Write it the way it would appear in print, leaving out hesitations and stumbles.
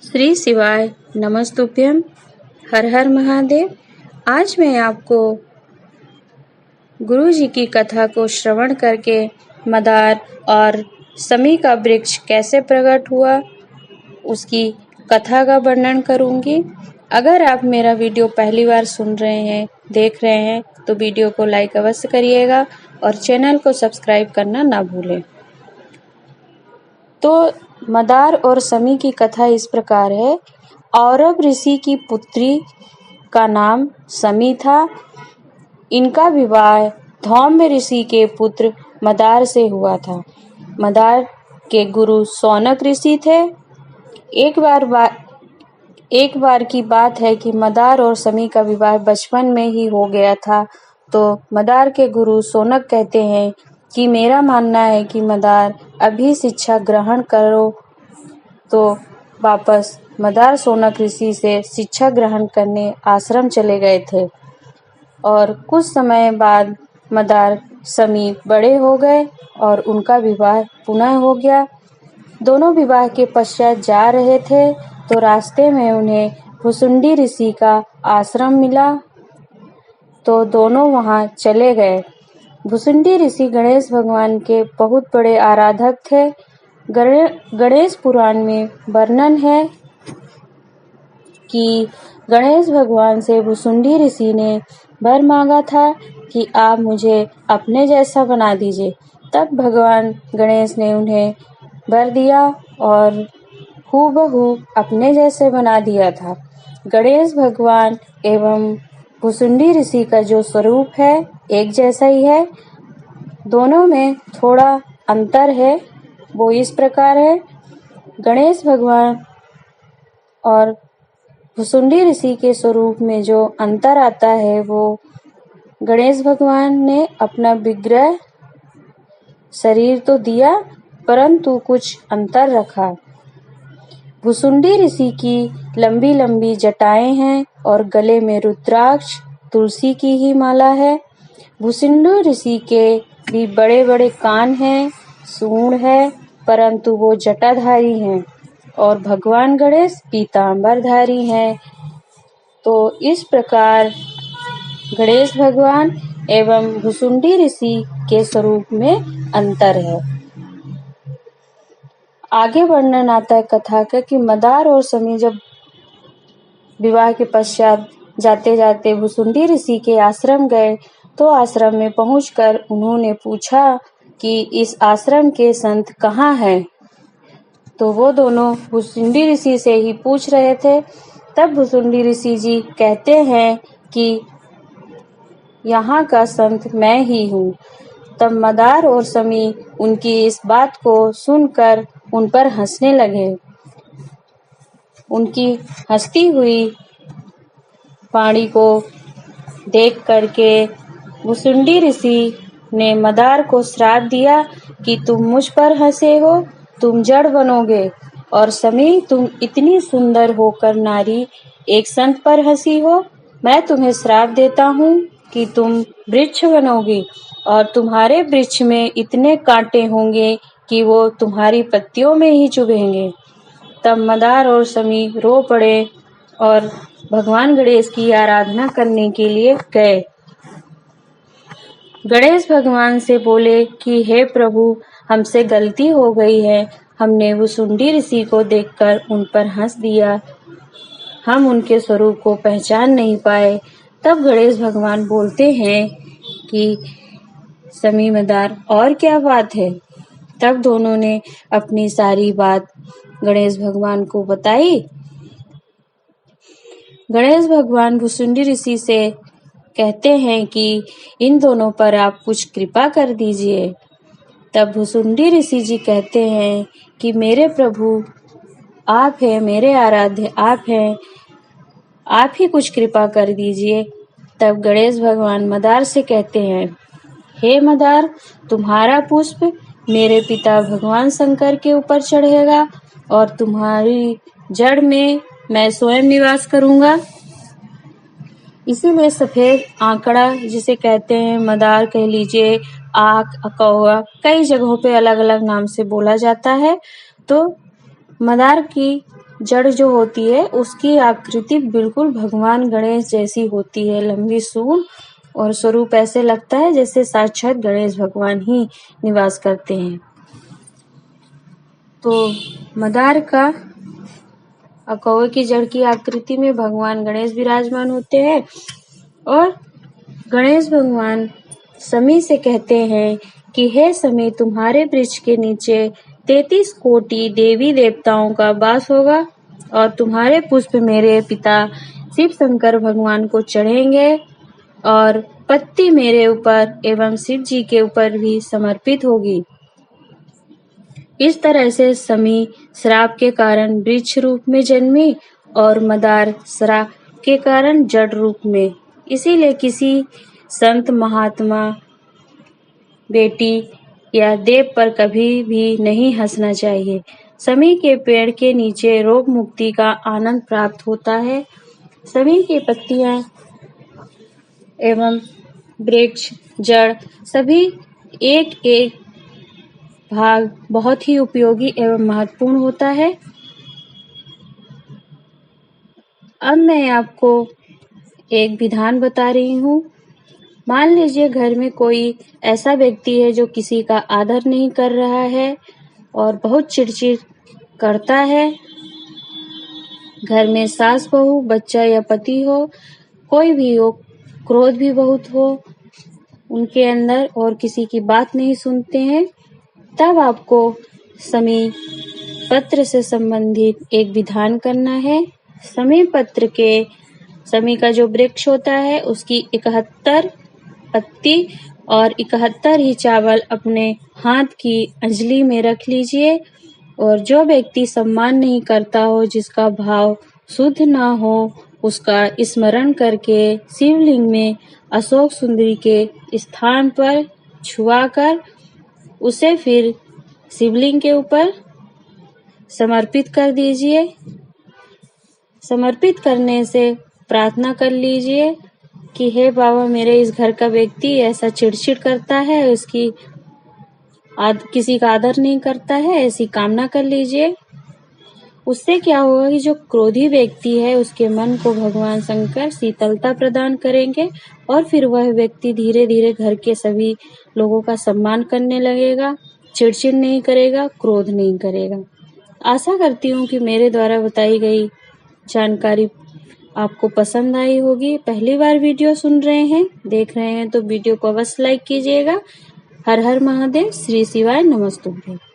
श्री शिवाय नमस्तुभ्यम। हर हर महादेव। आज मैं आपको गुरु जी की कथा को श्रवण करके मदार और समी का वृक्ष कैसे प्रकट हुआ उसकी कथा का वर्णन करूंगी। अगर आप मेरा वीडियो पहली बार सुन रहे हैं, देख रहे हैं तो वीडियो को लाइक अवश्य करिएगा और चैनल को सब्सक्राइब करना ना भूलें। तो मदार और समी की कथा इस प्रकार है। औरव ऋषि की पुत्री का नाम समी था। इनका विवाह धौम्य ऋषि के पुत्र मदार से हुआ था। मदार के गुरु शौनक ऋषि थे। एक बार की बात है कि मदार और समी का विवाह बचपन में ही हो गया था। तो मदार के गुरु शौनक कहते हैं कि मेरा मानना है कि मदार अभी शिक्षा ग्रहण करो। तो वापस मदार शौनक ऋषि से शिक्षा ग्रहण करने आश्रम चले गए थे और कुछ समय बाद मदार समी बड़े हो गए और उनका विवाह पुनः हो गया। दोनों विवाह के पश्चात जा रहे थे तो रास्ते में उन्हें भुसुंडी ऋषि का आश्रम मिला तो दोनों वहां चले गए। भुसुंडी ऋषि गणेश भगवान के बहुत बड़े आराधक थे। गणेश पुराण में वर्णन है कि गणेश भगवान से भुसुंडी ऋषि ने वर मांगा था कि आप मुझे अपने जैसा बना दीजिए। तब भगवान गणेश ने उन्हें वर दिया और हूबहू अपने जैसे बना दिया था। गणेश भगवान एवं भुसुंडी ऋषि का जो स्वरूप है एक जैसा ही है। दोनों में थोड़ा अंतर है, वो इस प्रकार है। गणेश भगवान और भुसुंडी ऋषि के स्वरूप में जो अंतर आता है वो गणेश भगवान ने अपना विग्रह शरीर तो दिया परंतु कुछ अंतर रखा। भुसुंडी ऋषि की लंबी लंबी जटाएं हैं और गले में रुद्राक्ष तुलसी की ही माला है। भुसुंडी ऋषि के भी बड़े बड़े कान हैं, सूंड है, परंतु वो जटाधारी हैं और भगवान गणेश पीतांबरधारी हैं। तो इस प्रकार गणेश भगवान एवं भुसुंडी ऋषि के स्वरूप में अंतर है। आगे वर्णन आता है कथा का कि मदार और समी जब विवाह के पश्चात जाते जाते भुसुंडी ऋषि के आश्रम गए तो आश्रम में पहुंचकर उन्होंने पूछा कि इस आश्रम के संत कहाँ हैं। तो वो दोनों भुसुंडी ऋषि से ही पूछ रहे थे। तब भुसुंडी ऋषि जी कहते हैं कि यहाँ का संत मैं ही हूँ। तब मदार और समी उनकी इस बात को सुनकर उन पर हंसने लगे। उनकी हंसती हुई वाणी को देख करके भुसुंडी ऋषि ने मदार को श्राप दिया कि तुम मुझ पर हंसे हो, तुम जड़ बनोगे, और समी तुम इतनी सुंदर होकर नारी एक संत पर हंसी हो। मैं तुम्हें श्राप देता हूँ कि तुम वृक्ष बनोगी और तुम्हारे वृक्ष में इतने कांटे होंगे कि वो तुम्हारी पत्तियों में ही चुभेंगे। तब मदार और समी रो पड़े और भगवान गणेश की आराधना करने के लिए गए। गणेश भगवान से बोले कि हे प्रभु, हमसे गलती हो गई है, हमने भुसुंडी ऋषि को देखकर उन पर हंस दिया, हम उनके स्वरूप को पहचान नहीं पाए। तब गणेश भगवान बोलते हैं कि समी मदार और क्या बात है। तब दोनों ने अपनी सारी बात गणेश भगवान को बताई। गणेश भगवान भुसुंडी ऋषि से कहते हैं कि इन दोनों पर आप कुछ कृपा कर दीजिए। तब भुसुंडी ऋषि जी कहते हैं कि मेरे प्रभु आप हैं, मेरे आराध्य आप हैं, आप ही कुछ कृपा कर दीजिए। तब गणेश भगवान मदार से कहते हैं, हे मदार, तुम्हारा पुष्प मेरे पिता भगवान शंकर के ऊपर चढ़ेगा और तुम्हारी जड़ में मैं स्वयं निवास करूंगा। इसीलिए सफेद आंकड़ा जिसे कहते हैं, मदार कह लीजिए, आक, अकौआ, कई जगहों पे अलग अलग नाम से बोला जाता है। तो मदार की जड़ जो होती है उसकी आकृति बिल्कुल भगवान गणेश जैसी होती है, लंबी सूंड, और स्वरूप ऐसे लगता है जैसे साक्षात गणेश भगवान ही निवास करते हैं। तो मदार का कौवे की जड़ की आकृति में भगवान गणेश विराजमान होते हैं और गणेश भगवान समी से कहते हैं कि हे समी, तुम्हारे वृक्ष के नीचे 33 कोटि देवी देवताओं का वास होगा और तुम्हारे पुष्प मेरे पिता शिव शंकर भगवान को चढ़ेंगे और पत्ती मेरे ऊपर एवं शिव जी के ऊपर भी समर्पित होगी। इस तरह से समी श्राप के कारण वृक्ष रूप में जन्मी और मदार श्राप के कारण जड़ रूप में। इसीलिए किसी संत महात्मा बेटी या देव पर कभी भी नहीं हंसना चाहिए। समी के पेड़ के नीचे रोग मुक्ति का आनंद प्राप्त होता है। समी की पत्तियां एवं वृक्ष जड़ सभी एक एक भाग बहुत ही उपयोगी एवं महत्वपूर्ण होता है। अब मैं आपको एक विधान बता रही हूँ। मान लीजिए घर में कोई ऐसा व्यक्ति है जो किसी का आदर नहीं कर रहा है और बहुत चिड़चिड़ करता है। घर में सास बहू, बच्चा या पति हो, कोई भी हो, क्रोध भी बहुत हो उनके अंदर और किसी की बात नहीं सुनते हैं, तब आपको समी पत्र से संबंधित एक विधान करना है। समी पत्र के समी का जो वृक्ष होता है उसकी 71 पत्ती और 71 ही चावल अपने हाथ की अंजलि में रख लीजिए और जो व्यक्ति सम्मान नहीं करता हो, जिसका भाव शुद्ध ना हो, उसका स्मरण करके शिवलिंग में अशोक सुंदरी के स्थान पर छुआकर उसे फिर शिवलिंग के ऊपर समर्पित कर दीजिए। समर्पित करने से प्रार्थना कर लीजिए कि हे बाबा, मेरे इस घर का व्यक्ति ऐसा चिड़चिड़ करता है, उसकी किसी का आदर नहीं करता है, ऐसी कामना कर लीजिए। उससे क्या होगा कि जो क्रोधी व्यक्ति है उसके मन को भगवान शंकर शीतलता प्रदान करेंगे और फिर वह व्यक्ति धीरे धीरे घर के सभी लोगों का सम्मान करने लगेगा, चिड़चिड़ नहीं करेगा, क्रोध नहीं करेगा। आशा करती हूँ कि मेरे द्वारा बताई गई जानकारी आपको पसंद आई होगी। पहली बार वीडियो सुन रहे हैं, देख रहे हैं तो वीडियो को अवश्य लाइक कीजिएगा। हर हर महादेव, श्री शिवाय नमस्तुभ्यं।